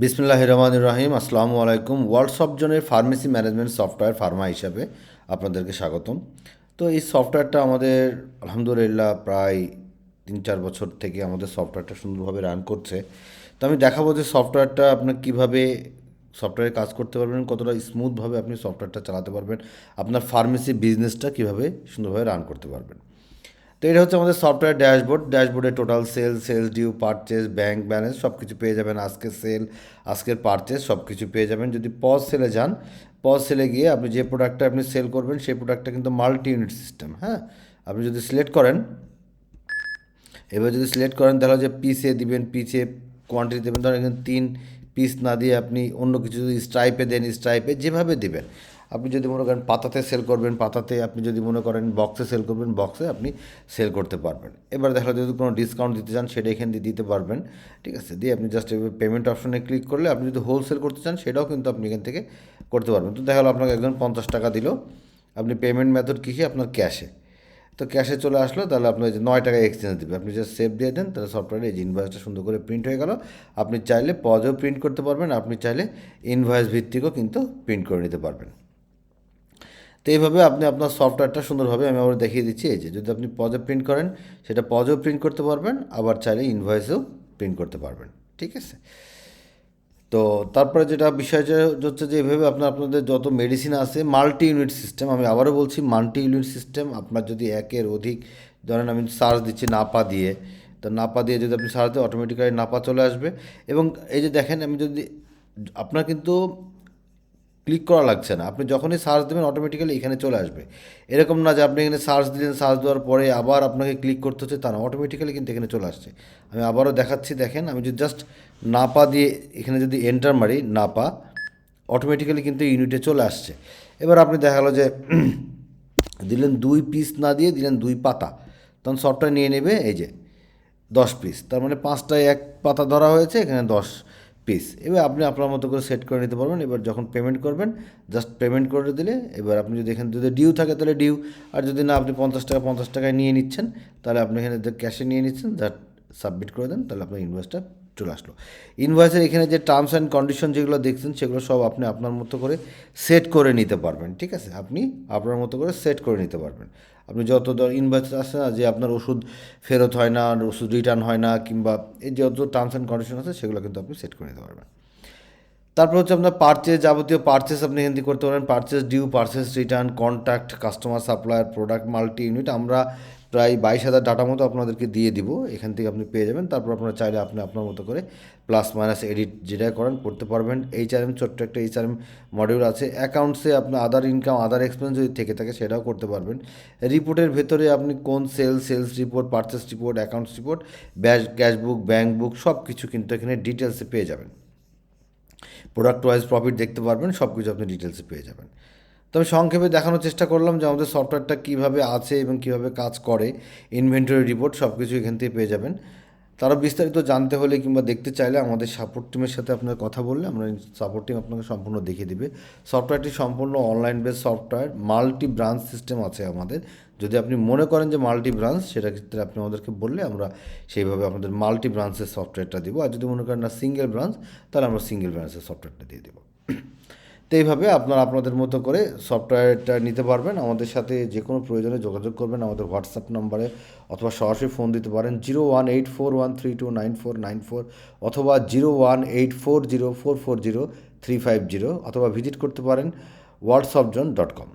বিসমিল্লাহির রহমানির রহিম। আসসালামু আলাইকুম। ওয়ার্ল্ড সফটজনের ফার্মেসি ম্যানেজমেন্ট সফটওয়্যার ফার্মা হিসাবে আপনাদেরকে স্বাগতম। তো এই সফটওয়্যারটা আমাদের আলহামদুলিল্লাহ প্রায় 3-4 বছর থেকে আমাদের সফটওয়্যারটা সুন্দরভাবে রান করছে। তো আমি দেখাবো যে সফটওয়্যারটা আপনার কীভাবে সফটওয়্যারে কাজ করতে পারবেন, কতটা স্মুথভাবে আপনি সফটওয়্যারটা চালাতে পারবেন, আপনার ফার্মেসি বিজনেসটা কীভাবে সুন্দরভাবে রান করতে পারবেন। তো এটা হচ্ছে আমাদের সফটওয়্যার ড্যাশবোর্ডে total sales due, purchase, bank balance সব কিছু পেয়ে যাবেন। আজকের সেল, আজকের পারচেস সব কিছু পেয়ে যাবেন। যদি পজ সেলে যান, পজ সেলে গিয়ে আপনি যে প্রোডাক্টটা আপনি সেল করবেন সেই প্রোডাক্টটা কিন্তু মাল্টি ইউনিট সিস্টেম। হ্যাঁ, আপনি যদি সিলেক্ট করেন, এবার যদি সিলেক্ট করেন তাহলে যে পিসে দিবেন, পিসে কোয়ান্টিটি দেবেন। ধরেন এখানে 3 পিস না দিয়ে আপনি অন্য কিছু যদি স্ট্রাইপে দেন, স্ট্রাইপে যেভাবে দেবেন। আপনি যদি মনে করেন পাতাতে সেল করবেন, পাতাতে, আপনি যদি মনে করেন বক্সে সেল করবেন, বক্সে আপনি সেল করতে পারবেন। এবার দেখা যদি কোনো ডিসকাউন্ট দিতে চান সেটা এখান দিয়ে দিতে পারবেন। ঠিক আছে, দিয়ে আপনি জাস্ট পেমেন্ট অপশনে ক্লিক করলে আপনি যদি হোলসেল করতে চান সেটাও কিন্তু আপনি এখান থেকে করতে পারবেন। তো দেখা গেলো আপনাকে একজন 50 টাকা দিল, আপনি পেমেন্ট মেথড কী, আপনার ক্যাশে। তো ক্যাশে চলে আসলো, তাহলে আপনার যে 9 টাকা এক্সচেঞ্জ দেবে, আপনি জাস্ট সেভ দিয়ে দেন, তাহলে সফটওয়্যারে এই যে ইনভয়েসটা সুন্দর করে প্রিন্ট হয়ে গেল। আপনি চাইলে পজও প্রিন্ট করতে পারবেন, আপনি চাইলে ইনভয়েস ভিত্তিকও কিন্তু প্রিন্ট করে নিতে পারবেন। তো এইভাবে আপনি আপনার সফটওয়্যারটা সুন্দরভাবে আমি আবার দেখিয়ে দিচ্ছি। এই যে যদি আপনি পজে প্রিন্ট করেন সেটা পজেও প্রিন্ট করতে পারবেন, আবার চাইলে ইনভয়েসেও প্রিন্ট করতে পারবেন। ঠিক আছে, তো তারপরে যেটা বিষয়টা হচ্ছে যে এভাবে আপনাদের যত মেডিসিন আছে মাল্টি ইউনিট সিস্টেম, আমি আবারও বলছি মাল্টি ইউনিট সিস্টেম। আপনার যদি একের অধিক, ধরেন আমি সার্চ দিচ্ছি নাপা দিয়ে, তো নাপা দিয়ে যদি আপনি সার্চ দিয়ে অটোমেটিক্যালি নাপা চলে আসবে। এবং এই যে দেখেন, আমি যদি আপনার কিন্তু ক্লিক করা লাগছে না, আপনি যখনই সার্চ দেবেন অটোমেটিক্যালি এখানে চলে আসবে। এরকম না যে আপনি এখানে সার্চ দিলেন, সার্চ দেওয়ার পরে আবার আপনাকে ক্লিক করতে হচ্ছে, তা না, অটোমেটিক্যালি কিন্তু এখানে চলে আসছে। আমি আবারও দেখাচ্ছি, দেখেন আমি যদি জাস্ট নাপা দিয়ে এখানে যদি এন্টার মারি, নাপা অটোমেটিক্যালি কিন্তু ইউনিটে চলে আসছে। এবার আপনি দেখা গেলো যে দিলেন 2 পিস না দিয়ে দিলেন 2 পাতা, তখন সফটওয়্যার নিয়ে নেবে এই যে 10 পিস, তার মানে 5টায় 1 পাতা ধরা হয়েছে, এখানে 10 পিস। এবার আপনি আপনার মতো করে সেট করে নিতে পারবেন। এবার যখন পেমেন্ট করবেন, জাস্ট পেমেন্ট করে দিলে, এবার আপনি যদি এখানে যদি ডিউ থাকে তাহলে ডিউ, আর যদি না আপনি 50 টাকায় নিয়ে নিচ্ছেন, তাহলে আপনি এখানে ক্যাশে নিয়ে নিচ্ছেন, জাস্ট সাবমিট করে দেন, তাহলে আপনার ইনভয়েসটা চলে আসলো। ইনভয়েসের এখানে যে টার্মস অ্যান্ড কন্ডিশন যেগুলো দেখছেন সেগুলো সব আপনি আপনার মতো করে সেট করে নিতে পারবেন। ঠিক আছে, আপনি আপনার মতো করে সেট করে নিতে পারবেন। আপনি যত ইনভয়েস আসে না যে আপনার ওষুধ ফেরত হয় না, ওষুধ রিটার্ন হয় না, কিংবা এই যত টার্মস অ্যান্ড কন্ডিশন আছে সেগুলো কিন্তু আপনি সেট করে নিতে পারবেন। তারপর হচ্ছে আপনার পারচেজ, যাবতীয় পারচেস আপনি এখান থেকে করতে পারেন। Purchase due, purchase return, contact, customer, supplier, product, multi unit. আমরা প্রায় 22,000 ডাটা মতো আপনাদেরকে দিয়ে দিব, এখান থেকে আপনি পেয়ে যাবেন। তারপর আপনারা চাইলে আপনি আপনার মতো করে প্লাস মাইনাস এডিট যেটা করেন করতে পারবেন। এইচআরএম, ছোট্ট একটা এইচআরএম মডিউল আছে। অ্যাকাউন্টসে আপনার আদার ইনকাম, আদার এক্সপেন্স যদি থেকে থাকে সেটাও করতে পারবেন। রিপোর্টের ভেতরে আপনি কোন sales report, purchase report, accounts report, cash book, bank book সব কিছু কিন্তু এখানে ডিটেলসে পেয়ে যাবেন। প্রোডাক্ট ওয়াইজ প্রফিট দেখতে পারবেন, সব কিছু আপনি ডিটেলসে পেয়ে যাবেন। তো আমি সংক্ষেপে দেখানোর চেষ্টা করলাম যে আমাদের সফটওয়্যারটা কীভাবে আছে এবং কীভাবে কাজ করে। ইনভেন্টরি রিপোর্ট সব কিছু এখান থেকে পেয়ে যাবেন। তারা বিস্তারিত জানতে হলে কিংবা দেখতে চাইলে আমাদের সাপোর্ট টিমের সাথে আপনার কথা বললে আমরা সাপোর্ট টিম আপনাকে সম্পূর্ণ দেখিয়ে দিবে। সফটওয়্যারটি সম্পূর্ণ online base software, multi branch system আছে আমাদের। যদি আপনি মনে করেন যে মাল্টি ব্রাঞ্চ, সেটা ক্ষেত্রে আপনি আমাদেরকে বললে আমরা সেইভাবে আপনাদের মাল্টি ব্রাঞ্চের সফটওয়্যারটা দিব। আর যদি মনে করেন না সিঙ্গেল ব্রাঞ্চ, তাহলে আমরা সিঙ্গেল ব্রাঞ্চের সফটওয়্যারটা দিয়ে দেবো। তো এইভাবে আপনারা আপনাদের মতো করে সফটওয়্যারটা নিতে পারবেন। আমাদের সাথে যে কোনো প্রয়োজনে যোগাযোগ করবেন আমাদের হোয়াটসঅ্যাপ নম্বরে, অথবা সরাসরি ফোন দিতে পারেন 018413294994, অথবা 01840440 350, অথবা ভিজিট করতে পারেন worldsoftzone.com।